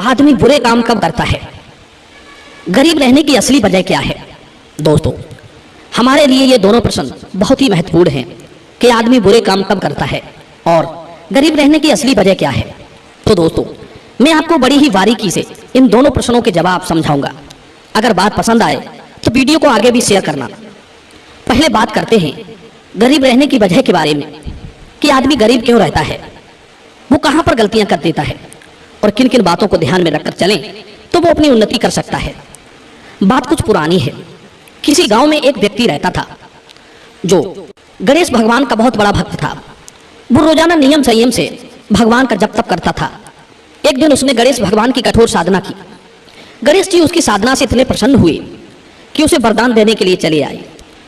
आदमी बुरे काम कब करता है? गरीब रहने की असली वजह क्या है? दोस्तों, हमारे लिए ये दोनों प्रश्न बहुत ही महत्वपूर्ण हैं कि आदमी बुरे काम कब करता है और गरीब रहने की असली वजह क्या है। तो दोस्तों, मैं आपको बड़ी ही बारीकी से इन दोनों प्रश्नों के जवाब समझाऊंगा। अगर बात पसंद आए तो वीडियो को आगे भी शेयर करना। पहले बात करते हैं गरीब रहने की वजह के बारे में कि आदमी गरीब क्यों रहता है, वो कहाँ पर गलतियां कर देता है और किन किन बातों को ध्यान में रखकर चलें तो वो अपनी उन्नति कर सकता है। बात कुछ पुरानी है। किसी गांव में एक व्यक्ति रहता था जो गणेश भगवान का बहुत बड़ा भक्त था। वो रोजाना नियम संयम से भगवान का जप तप करता था। एक दिन उसने गणेश भगवान की कठोर साधना की। गणेश जी उसकी साधना से इतने प्रसन्न हुए कि उसे वरदान देने के लिए चले आए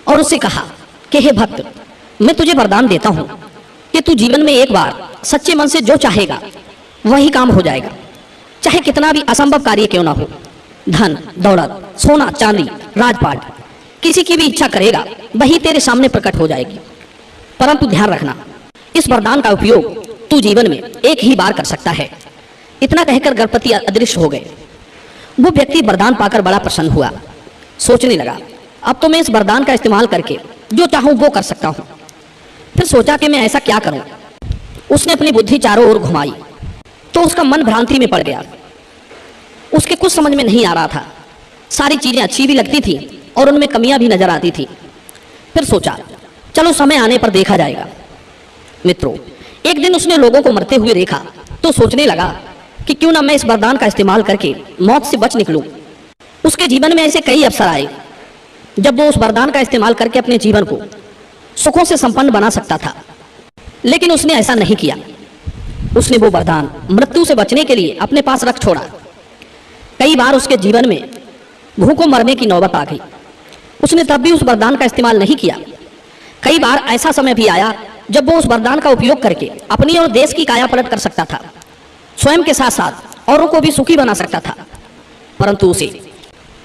और उससे कहा कि हे भक्त, मैं तुझे वरदान देता हूं कि तू जीवन में एक बार सच्चे मन से जो चाहेगा वही काम हो जाएगा, चाहे कितना भी असंभव कार्य क्यों ना हो। धन दौलत, सोना चांदी, राजपाट, किसी की भी इच्छा करेगा वही तेरे सामने प्रकट हो जाएगी। परंतु ध्यान रखना, इस वरदान का उपयोग तू जीवन में एक ही बार कर सकता है। इतना कहकर गणपति अदृश्य हो गए। वो व्यक्ति वरदान पाकर बड़ा प्रसन्न हुआ। सोचने लगा, अब तो मैं इस वरदान का इस्तेमाल करके जो चाहूं वो कर सकता हूं। फिर सोचा कि मैं ऐसा क्या करूं। उसने अपनी बुद्धि चारों ओर घुमाई तो उसका मन भ्रांति में पड़ गया। उसके कुछ समझ में नहीं आ रहा था। सारी चीजें अच्छी भी लगती थी और उनमें कमियां भी नजर आती थी। फिर सोचा, चलो समय आने पर देखा जाएगा। मित्रों, एक दिन उसने लोगों को मरते हुए देखा तो सोचने लगा कि क्यों ना मैं इस वरदान का इस्तेमाल करके मौत से बच निकलूं। उसके जीवन में ऐसे कई अवसर आए जब वो उस वरदान का इस्तेमाल करके अपने जीवन को सुखों से संपन्न बना सकता था, लेकिन उसने ऐसा नहीं किया। उसने वो वरदान मृत्यु से बचने के लिए अपने पास रख छोड़ा। कई बार उसके जीवन में भूखों मरने की नौबत आ गई। उसने तब भी उस वरदान का इस्तेमाल नहीं किया। कई बार ऐसा समय भी आया जब वो उस वरदान का उपयोग करके अपनी और देश की काया पलट कर सकता था, स्वयं के साथ साथ औरों को भी सुखी बना सकता था। परंतु उसे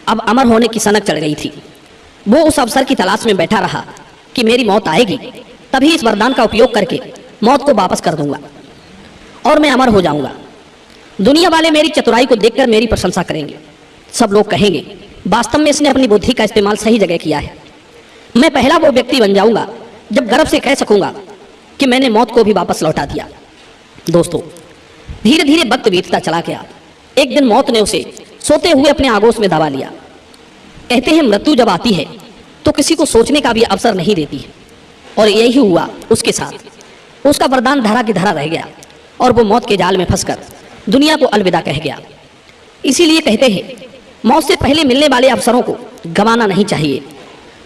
अब अमर होने की सनक चढ़ गई थी। वो उस अवसर की तलाश में बैठा रहा कि मेरी मौत आएगी, तभी इस वरदान का उपयोग करके मौत को वापस कर दूंगा और मैं अमर हो जाऊंगा। दुनिया वाले मेरी चतुराई को देखकर मेरी प्रशंसा करेंगे। सब लोग कहेंगे, वास्तव में इसने अपनी बुद्धि का इस्तेमाल सही जगह किया है। मैं पहला वो व्यक्ति बन जाऊंगा जब गर्व से कह सकूंगा कि मैंने मौत को भी वापस लौटा दिया। दोस्तों, धीरे धीरे वक्त बीतता चला गया। एक दिन मौत ने उसे सोते हुए अपने आगोश में दबा लिया। कहते हैं मृत्यु जब आती है तो किसी को सोचने का भी अवसर नहीं देती है, और यही हुआ उसके साथ। उसका वरदान धरा की धरा रह गया और वो मौत के जाल में फंसकर दुनिया को अलविदा कह गया। इसीलिए कहते हैं, मौत से पहले मिलने वाले अवसरों को गंवाना नहीं चाहिए।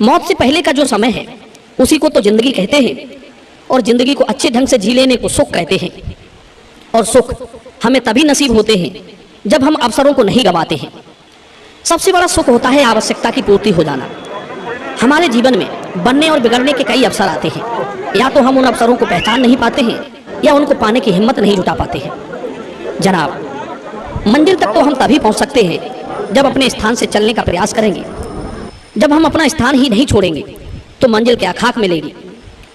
मौत से पहले का जो समय है उसी को तो जिंदगी कहते हैं, और जिंदगी को अच्छे ढंग से जी लेने को सुख कहते हैं। और सुख हमें तभी नसीब होते हैं जब हम अवसरों को नहीं गंवाते हैं। सबसे बड़ा सुख होता है आवश्यकता की पूर्ति हो जाना। हमारे जीवन में बनने और बिगड़ने के कई अवसर आते हैं। या तो हम उन अवसरों को पहचान नहीं पाते हैं या उनको पाने की हिम्मत नहीं जुटा पाते हैं। जनाब, मंजिल तक तो हम तभी पहुंच सकते हैं जब अपने स्थान से चलने का प्रयास करेंगे। जब हम अपना स्थान ही नहीं छोड़ेंगे तो मंजिल क्या खाक मिलेगी।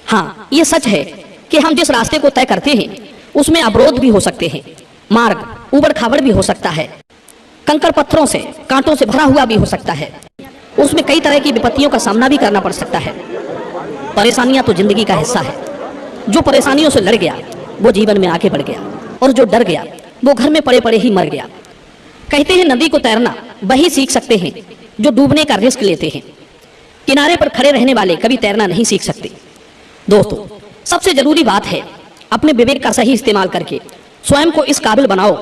हाँ, ये सच है कि हम जिस रास्ते को तय करते हैं उसमें अवरोध भी हो सकते हैं। मार्ग उबड़ खाबड़ भी हो सकता है, कंकड़ पत्थरों से कांटों से भरा हुआ भी हो सकता है। उसमें कई तरह की विपत्तियों का सामना भी करना पड़ सकता है। परेशानियां तो जिंदगी का हिस्सा है। जो परेशानियों से लड़ गया वो जीवन में आगे बढ़ गया, और जो डर गया वो घर में पड़े पड़े ही मर गया। कहते हैं नदी को तैरना वही सीख सकते हैं जो डूबने का रिस्क लेते हैं। किनारे पर खड़े रहने वाले कभी तैरना नहीं सीख सकते। दोस्तों, सबसे जरूरी बात है अपने विवेक का सही इस्तेमाल करके स्वयं को इस काबिल बनाओ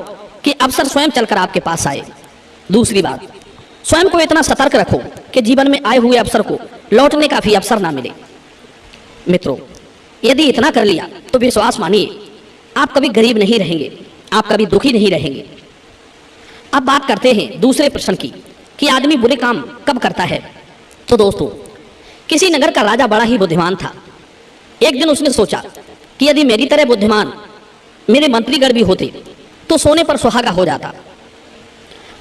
कि अवसर स्वयं चलकर आपके पास आए। दूसरी बात, स्वयं को इतना सतर्क रखो कि जीवन में आए हुए अवसर को लौटने का भी अवसर ना मिले। मित्रों, यदि इतना कर लिया तो विश्वास मानिए, आप कभी गरीब नहीं रहेंगे, आप कभी दुखी नहीं रहेंगे। अब बात करते हैं दूसरे प्रश्न की कि आदमी बुरे काम कब करता है। तो दोस्तों, किसी नगर का राजा बड़ा ही बुद्धिमान था। एक दिन उसने सोचा कि यदि मेरी तरह बुद्धिमान मेरे मंत्रीगण भी होते तो सोने पर सुहागा हो जाता।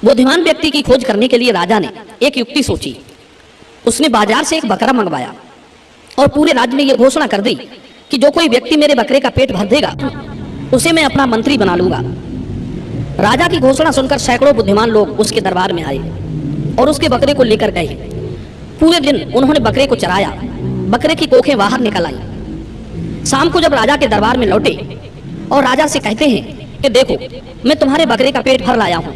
बुद्धिमान व्यक्ति की खोज करने के लिए राजा ने एक युक्ति सोची। उसने बाजार से एक बकरा मंगवाया और पूरे राज्य में यह घोषणा कर दी कि जो कोई व्यक्ति मेरे बकरे का पेट भर देगा उसे मैं अपना मंत्री बना लूंगा। राजा की घोषणा सुनकर सैकड़ों बुद्धिमान लोग उसके दरबार में आए और उसके बकरे को लेकर गए। पूरे दिन उन्होंने बकरे को चराया, बकरे की कोखें बाहर निकल आई। शाम को जब राजा के दरबार में लौटे और राजा से कहते हैं कि देखो, मैं तुम्हारे बकरे का पेट भर लाया हूं।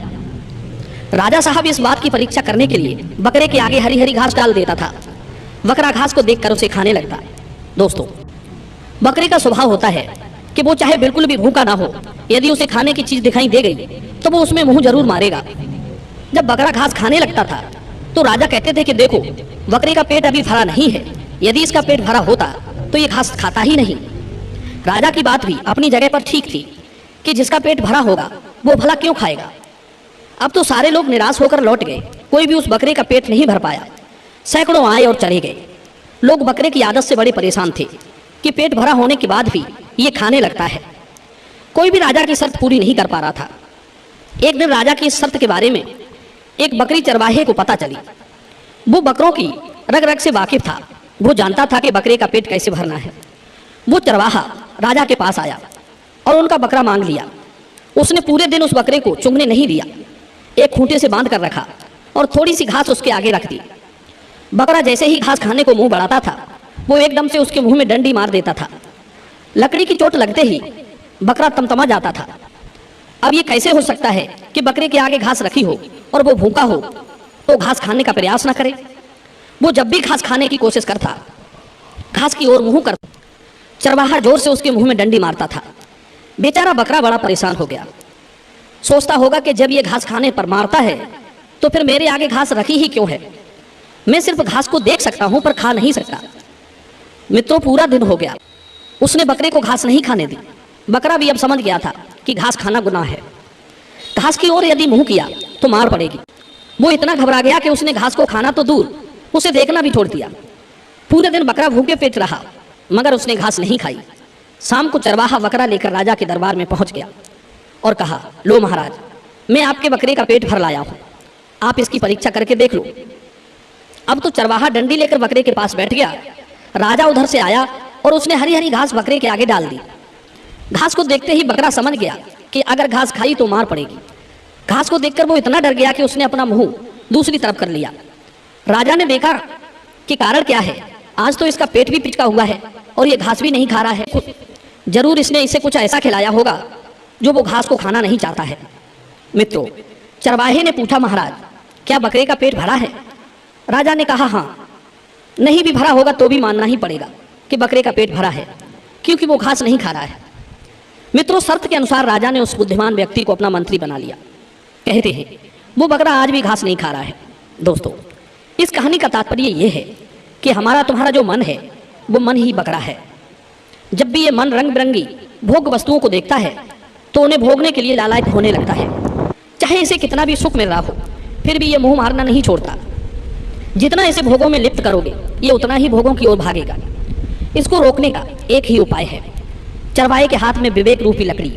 राजा साहब इस बात की परीक्षा करने के लिए बकरे के आगे हरी हरी घास डाल देता था। बकरा घास को देखकर उसे खाने लगता। दोस्तों, बकरे का स्वभाव होता है कि वो चाहे बिल्कुल भी भूखा ना हो, यदि उसे खाने की चीज दिखाई दे गई तो वो उसमें मुंह जरूर मारेगा। जब बकरा घास खाने लगता था तो राजा कहते थे कि देखो, बकरे का पेट अभी भरा नहीं है, यदि इसका पेट भरा होता तो ये घास खाता ही नहीं। राजा की बात भी अपनी जगह पर ठीक थी कि जिसका पेट भरा होगा वो भला क्यों खाएगा। अब तो सारे लोग निराश होकर लौट गए, कोई भी उस बकरे का पेट नहीं भर पाया। सैकड़ों आए और चले गए। लोग बकरे की आदत से बड़े परेशान थे कि पेट भरा होने के बाद भी ये खाने लगता है। कोई भी राजा की शर्त पूरी नहीं कर पा रहा था। एक दिन राजा की इस शर्त के बारे में एक बकरी चरवाहे को पता चली। वो बकरों की रग रग से वाकिफ था, वो जानता था कि बकरे का पेट कैसे भरना है। वो चरवाहा राजा के पास आया और उनका बकरा मांग लिया। उसने पूरे दिन उस बकरे को चुंगने नहीं दिया, एक खूंटे से बांध कर रखा और थोड़ी सी घास उसके आगे रख दी। बकरा जैसे ही घास खाने को मुंह बढ़ाता था, वो एकदम से उसके मुंह में डंडी मार देता था। लकड़ी की चोट लगते ही बकरा तमतमा जाता था। अब ये कैसे हो सकता है कि बकरे के आगे घास रखी हो और वो भूखा हो तो घास खाने का प्रयास न करे। वो जब भी घास खाने की कोशिश करता, घास की ओर मुंह करता, चरवाहा जोर से उसके मुंह में डंडी मारता था। बेचारा बकरा बड़ा परेशान हो गया। सोचता होगा कि जब ये घास खाने पर मारता है तो फिर मेरे आगे घास रखी ही क्यों है। मैं सिर्फ घास को देख सकता हूं पर खा नहीं सकता। मित्रों, पूरा दिन हो गया, उसने बकरे को घास नहीं खाने दी। बकरा भी अब समझ गया था कि घास खाना गुनाह है। घास की ओर यदि मुंह किया तो मार पड़ेगी। वो इतना घबरा गया कि उसने घास को खाना तो दूर, उसे देखना भी छोड़ दिया। पूरे दिन बकरा भूखे पेट रहा मगर उसने घास नहीं खाई। शाम को चरवाहा बकरा लेकर राजा के दरबार में पहुंच गया और कहा, लो महाराज, मैं आपके बकरे का पेट भर लाया हूं, आप इसकी परीक्षा करके देख लो। अब तो चरवाहा डंडी लेकर बकरे के पास बैठ गया। राजा उधर से आया और उसने हरी हरी घास बकरे के आगे डाल दी। घास को देखते ही बकरा समझ गया कि अगर घास खाई तो मार पड़ेगी। घास को देखकर वो इतना डर गया कि उसने अपना मुंह दूसरी तरफ कर लिया। राजा ने देखा कि कारण क्या है, आज तो इसका पेट भी पिचका हुआ है और ये घास भी नहीं खा रहा है। जरूर इसने इसे कुछ ऐसा खिलाया होगा जो वो घास को खाना नहीं चाहता है। मित्रों, चरवाहे ने पूछा, महाराज, क्या बकरे का पेट भरा है? राजा ने कहा, हाँ। नहीं भी भरा होगा तो भी मानना ही पड़ेगा कि बकरे का पेट भरा है, क्योंकि वो घास नहीं खा रहा है। मित्रों, शर्त के अनुसार राजा ने उस बुद्धिमान व्यक्ति को अपना मंत्री बना लिया। कहते हैं वो बकरा आज भी घास नहीं खा रहा है। दोस्तों, इस कहानी का तात्पर्य ये है कि हमारा तुम्हारा जो मन है वो मन ही बकरा है। जब भी ये मन रंग बिरंगी भोग वस्तुओं को देखता है तो उन्हें भोगने के लिए लालायित होने लगता है। चाहे इसे कितना भी सुख मिल रहा हो, फिर भी ये मुंह मारना नहीं छोड़ता। जितना इसे भोगों में लिप्त करोगे, ये उतना ही भोगों की ओर भागेगा। इसको रोकने का एक ही उपाय है, चरवाहे के हाथ में विवेक रूपी लकड़ी।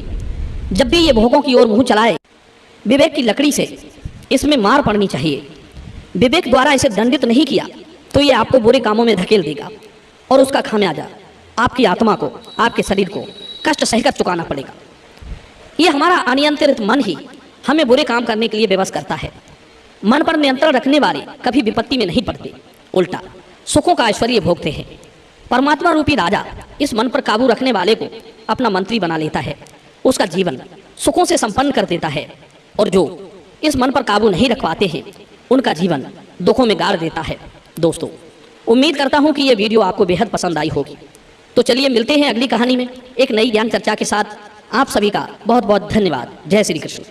जब भी ये भोगों की ओर मुंह चलाए, विवेक की लकड़ी से इसमें मार पड़नी चाहिए। विवेक द्वारा इसे दंडित नहीं किया तो ये आपको बुरे कामों में धकेल देगा और उसका खामियाजा आपकी आत्मा को, आपके शरीर को कष्ट सहकर चुकाना पड़ेगा। ये हमारा अनियंत्रित मन ही हमें बुरे काम करने के लिए विवश करता है। मन पर नियंत्रण रखने वाले कभी विपत्ति में नहीं पड़ते, उल्टा सुखों का ऐश्वर्य भोगते हैं। परमात्मा रूपी राजा इस मन पर काबू रखने वाले को अपना मंत्री बना लेता है, उसका जीवन सुखों से संपन्न कर देता है, और जो इस मन पर काबू नहीं रख पाते हैं उनका जीवन दुखों में गाड़ देता है। दोस्तों, उम्मीद करता हूं कि यह वीडियो आपको बेहद पसंद आई होगी। तो चलिए मिलते हैं अगली कहानी में एक नई ज्ञान चर्चा के साथ। आप सभी का बहुत बहुत धन्यवाद। जय श्री कृष्ण।